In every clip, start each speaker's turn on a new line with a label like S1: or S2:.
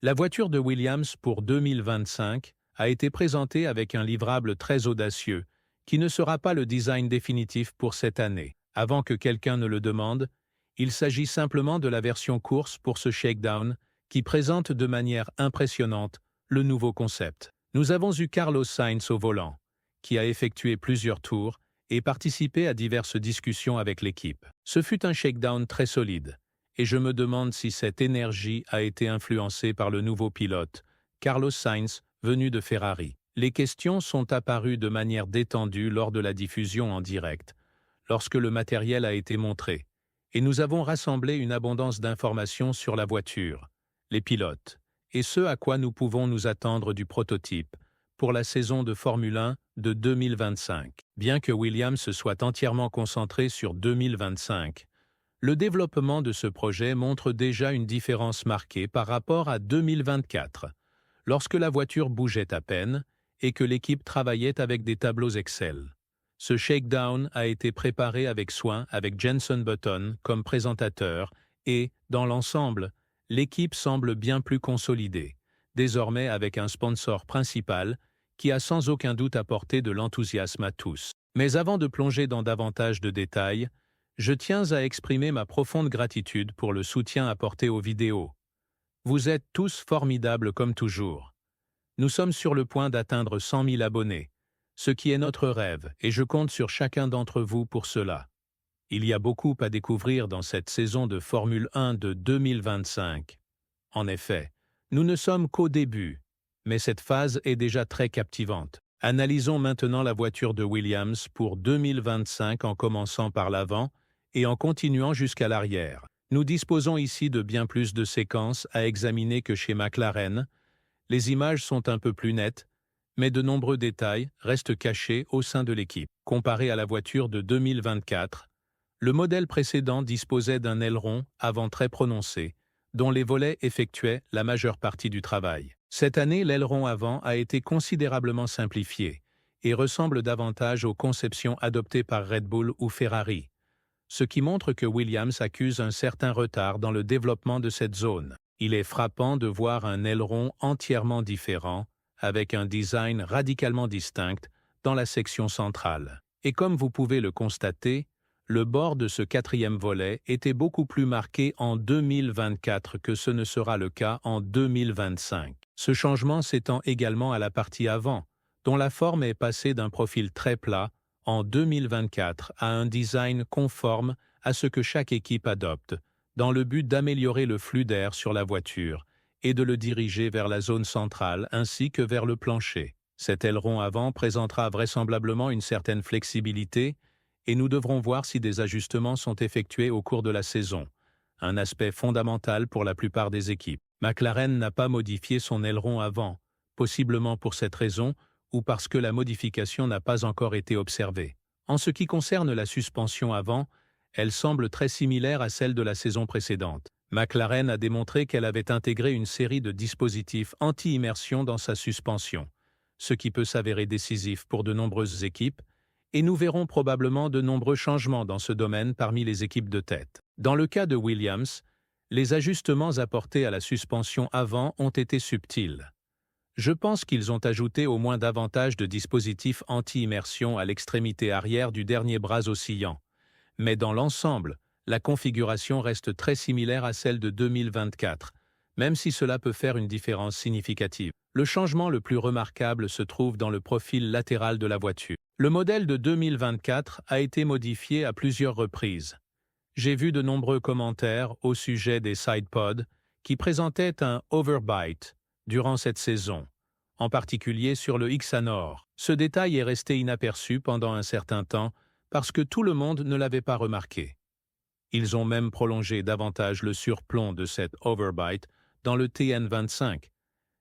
S1: La voiture de Williams pour 2025 a été présentée avec un livrable très audacieux, qui ne sera pas le design définitif pour cette année. Avant que quelqu'un ne le demande, il s'agit simplement de la version course pour ce shakedown, qui présente de manière impressionnante le nouveau concept. Nous avons eu Carlos Sainz au volant, qui a effectué plusieurs tours et participé à diverses discussions avec l'équipe. Ce fut un shakedown très solide, et je me demande si cette énergie a été influencée par le nouveau pilote, Carlos Sainz, venu de Ferrari. Les questions sont apparues de manière détendue lors de la diffusion en direct, lorsque le matériel a été montré, et nous avons rassemblé une abondance d'informations sur la voiture, les pilotes, et ce à quoi nous pouvons nous attendre du prototype pour la saison de Formule 1 de 2025. Bien que Williams se soit entièrement concentré sur 2025, le développement de ce projet montre déjà une différence marquée par rapport à 2024, lorsque la voiture bougeait à peine et que l'équipe travaillait avec des tableaux Excel. Ce shakedown a été préparé avec soin avec Jenson Button comme présentateur et, dans l'ensemble, l'équipe semble bien plus consolidée, désormais avec un sponsor principal qui a sans aucun doute apporté de l'enthousiasme à tous. Mais avant de plonger dans davantage de détails, je tiens à exprimer ma profonde gratitude pour le soutien apporté aux vidéos. Vous êtes tous formidables comme toujours. Nous sommes sur le point d'atteindre 100 000 abonnés, ce qui est notre rêve, et je compte sur chacun d'entre vous pour cela. Il y a beaucoup à découvrir dans cette saison de Formule 1 de 2025. En effet, nous ne sommes qu'au début, mais cette phase est déjà très captivante. Analysons maintenant la voiture de Williams pour 2025 en commençant par l'avant et en continuant jusqu'à l'arrière. Nous disposons ici de bien plus de séquences à examiner que chez McLaren. Les images sont un peu plus nettes, mais de nombreux détails restent cachés au sein de l'équipe. Comparé à la voiture de 2024, le modèle précédent disposait d'un aileron avant très prononcé, dont les volets effectuaient la majeure partie du travail. Cette année, l'aileron avant a été considérablement simplifié et ressemble davantage aux conceptions adoptées par Red Bull ou Ferrari, ce qui montre que Williams accuse un certain retard dans le développement de cette zone. Il est frappant de voir un aileron entièrement différent, avec un design radicalement distinct dans la section centrale. Et comme vous pouvez le constater, le bord de ce quatrième volet était beaucoup plus marqué en 2024 que ce ne sera le cas en 2025. Ce changement s'étend également à la partie avant, dont la forme est passée d'un profil très plat en 2024 à un design conforme à ce que chaque équipe adopte, dans le but d'améliorer le flux d'air sur la voiture et de le diriger vers la zone centrale ainsi que vers le plancher. Cet aileron avant présentera vraisemblablement une certaine flexibilité et nous devrons voir si des ajustements sont effectués au cours de la saison, un aspect fondamental pour la plupart des équipes. McLaren n'a pas modifié son aileron avant, possiblement pour cette raison ou parce que la modification n'a pas encore été observée. En ce qui concerne la suspension avant, elle semble très similaire à celle de la saison précédente. McLaren a démontré qu'elle avait intégré une série de dispositifs anti-immersion dans sa suspension, ce qui peut s'avérer décisif pour de nombreuses équipes, et nous verrons probablement de nombreux changements dans ce domaine parmi les équipes de tête. Dans le cas de Williams, les ajustements apportés à la suspension avant ont été subtils. Je pense qu'ils ont ajouté au moins davantage de dispositifs anti-immersion à l'extrémité arrière du dernier bras oscillant, mais dans l'ensemble, la configuration reste très similaire à celle de 2024, même si cela peut faire une différence significative. Le changement le plus remarquable se trouve dans le profil latéral de la voiture. Le modèle de 2024 a été modifié à plusieurs reprises. J'ai vu de nombreux commentaires au sujet des sidepods qui présentaient un overbite durant cette saison, en particulier sur le Xanor. Ce détail est resté inaperçu pendant un certain temps parce que tout le monde ne l'avait pas remarqué. Ils ont même prolongé davantage le surplomb de cette overbite dans le TN25,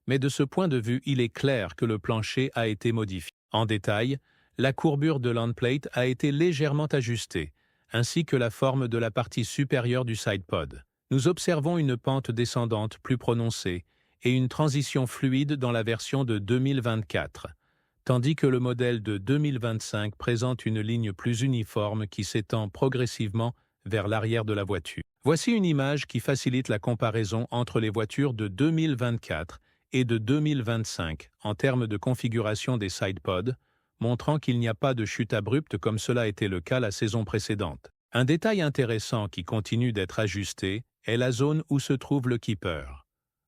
S1: mais de ce point de vue, il est clair que le plancher a été modifié. En détail, la courbure de l'endplate a été légèrement ajustée, ainsi que la forme de la partie supérieure du sidepod. Nous observons une pente descendante plus prononcée et une transition fluide dans la version de 2024, tandis que le modèle de 2025 présente une ligne plus uniforme qui s'étend progressivement vers l'arrière de la voiture. Voici une image qui facilite la comparaison entre les voitures de 2024 et de 2025 en termes de configuration des sidepods, montrant qu'il n'y a pas de chute abrupte comme cela était le cas la saison précédente. Un détail intéressant qui continue d'être ajusté est la zone où se trouve le keeper.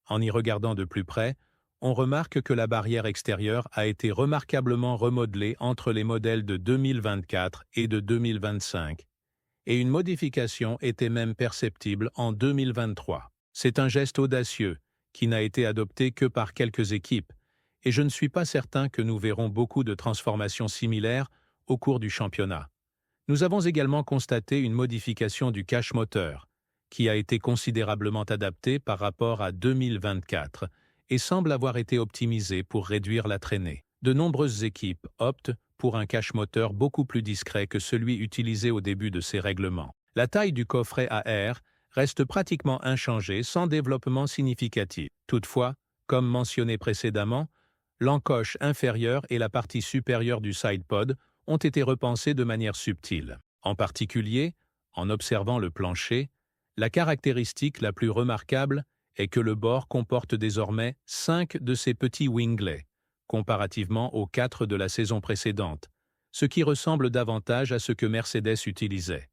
S1: En y regardant de plus près, on remarque que la barrière extérieure a été remarquablement remodelée entre les modèles de 2024 et de 2025, et une modification était même perceptible en 2023. C'est un geste audacieux qui n'a été adopté que par quelques équipes, et je ne suis pas certain que nous verrons beaucoup de transformations similaires au cours du championnat. Nous avons également constaté une modification du cache moteur, qui a été considérablement adapté par rapport à 2024 et semble avoir été optimisé pour réduire la traînée. De nombreuses équipes optent pour un cache moteur beaucoup plus discret que celui utilisé au début de ces règlements. La taille du coffret à air reste pratiquement inchangée sans développement significatif. Toutefois, comme mentionné précédemment, l'encoche inférieure et la partie supérieure du sidepod ont été repensées de manière subtile. En particulier, en observant le plancher, la caractéristique la plus remarquable est que le bord comporte désormais 5 de ces petits winglets, comparativement aux 4 de la saison précédente, ce qui ressemble davantage à ce que Mercedes utilisait.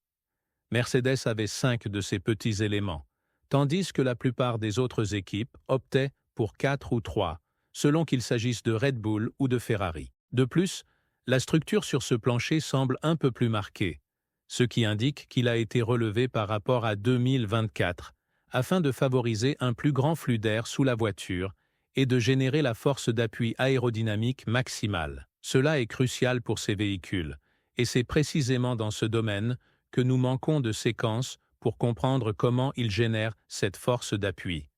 S1: Mercedes avait 5 de ces petits éléments, tandis que la plupart des autres équipes optaient pour 4 ou 3, selon qu'il s'agisse de Red Bull ou de Ferrari. De plus, la structure sur ce plancher semble un peu plus marquée, ce qui indique qu'il a été relevé par rapport à 2024, afin de favoriser un plus grand flux d'air sous la voiture et de générer la force d'appui aérodynamique maximale. Cela est crucial pour ces véhicules, et c'est précisément dans ce domaine que nous manquons de séquences pour comprendre comment ils génèrent cette force d'appui,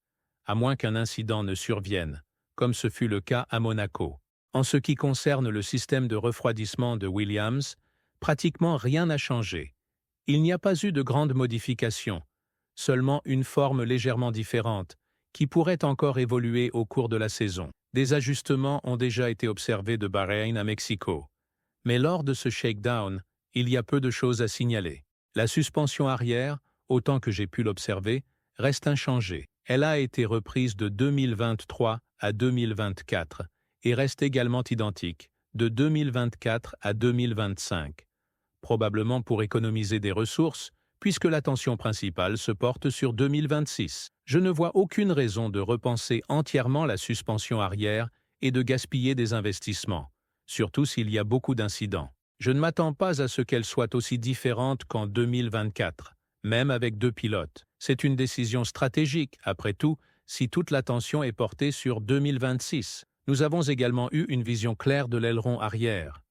S1: à moins qu'un incident ne survienne, comme ce fut le cas à Monaco. En ce qui concerne le système de refroidissement de Williams, pratiquement rien n'a changé. Il n'y a pas eu de grandes modifications, seulement une forme légèrement différente, qui pourrait encore évoluer au cours de la saison. Des ajustements ont déjà été observés de Bahreïn à Mexico. Mais lors de ce shakedown, il y a peu de choses à signaler. La suspension arrière, autant que j'ai pu l'observer, reste inchangée. Elle a été reprise de 2023 à 2024 et reste également identique de 2024 à 2025, probablement pour économiser des ressources, puisque l'attention principale se porte sur 2026. Je ne vois aucune raison de repenser entièrement la suspension arrière et de gaspiller des investissements, surtout s'il y a beaucoup d'incidents. Je ne m'attends pas à ce qu'elle soit aussi différente qu'en 2024, même avec 2 pilotes. C'est une décision stratégique, après tout, si toute l'attention est portée sur 2026. Nous avons également eu une vision claire de l'aileron arrière,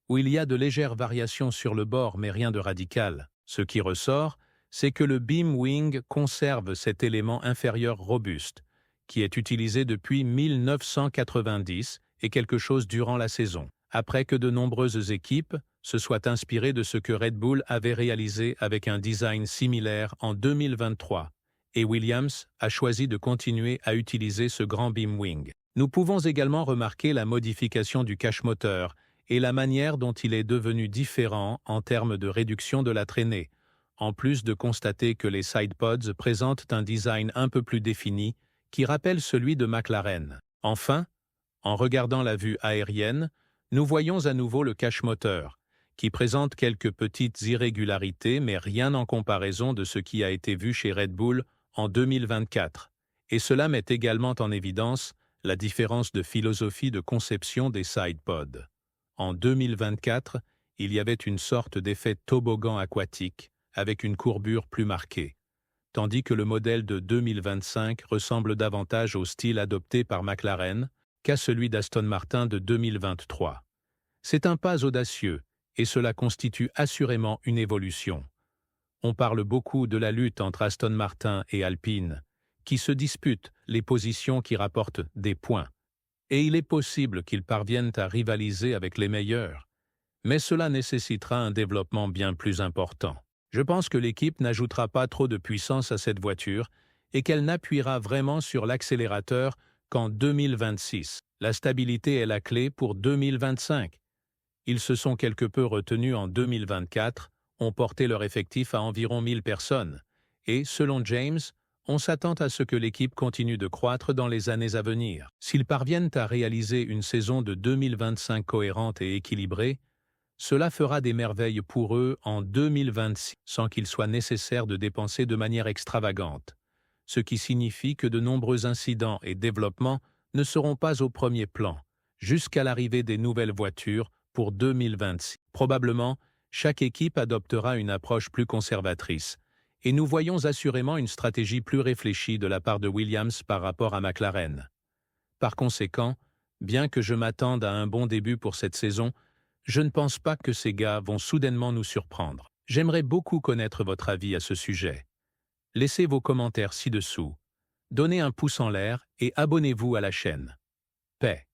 S1: où il y a de légères variations sur le bord mais rien de radical. Ce qui ressort, c'est que le beam wing conserve cet élément inférieur robuste, qui est utilisé depuis 1990 et quelque chose durant la saison, après que de nombreuses équipes se soient inspirées de ce que Red Bull avait réalisé avec un design similaire en 2023, et Williams a choisi de continuer à utiliser ce grand beam wing. Nous pouvons également remarquer la modification du cache moteur et la manière dont il est devenu différent en termes de réduction de la traînée, en plus de constater que les sidepods présentent un design un peu plus défini qui rappelle celui de McLaren. Enfin, en regardant la vue aérienne, nous voyons à nouveau le cache moteur, qui présente quelques petites irrégularités mais rien en comparaison de ce qui a été vu chez Red Bull en 2024, et cela met également en évidence la différence de philosophie de conception des sidepods. En 2024, il y avait une sorte d'effet toboggan aquatique avec une courbure plus marquée, tandis que le modèle de 2025 ressemble davantage au style adopté par McLaren qu'à celui d'Aston Martin de 2023. C'est un pas audacieux, et cela constitue assurément une évolution. On parle beaucoup de la lutte entre Aston Martin et Alpine, qui se disputent les positions qui rapportent des points, et il est possible qu'ils parviennent à rivaliser avec les meilleurs, mais cela nécessitera un développement bien plus important. Je pense que l'équipe n'ajoutera pas trop de puissance à cette voiture et qu'elle n'appuiera vraiment sur l'accélérateur qu'en 2026. La stabilité est la clé pour 2025. Ils se sont quelque peu retenus en 2024, ont porté leur effectif à environ 1000 personnes, et, selon James, on s'attend à ce que l'équipe continue de croître dans les années à venir. S'ils parviennent à réaliser une saison de 2025 cohérente et équilibrée, cela fera des merveilles pour eux en 2026 sans qu'il soit nécessaire de dépenser de manière extravagante, ce qui signifie que de nombreux incidents et développements ne seront pas au premier plan, jusqu'à l'arrivée des nouvelles voitures pour 2026. Probablement, chaque équipe adoptera une approche plus conservatrice, et nous voyons assurément une stratégie plus réfléchie de la part de Williams par rapport à McLaren. Par conséquent, bien que je m'attende à un bon début pour cette saison, je ne pense pas que ces gars vont soudainement nous surprendre. J'aimerais beaucoup connaître votre avis à ce sujet. Laissez vos commentaires ci-dessous. Donnez un pouce en l'air et abonnez-vous à la chaîne. Paix.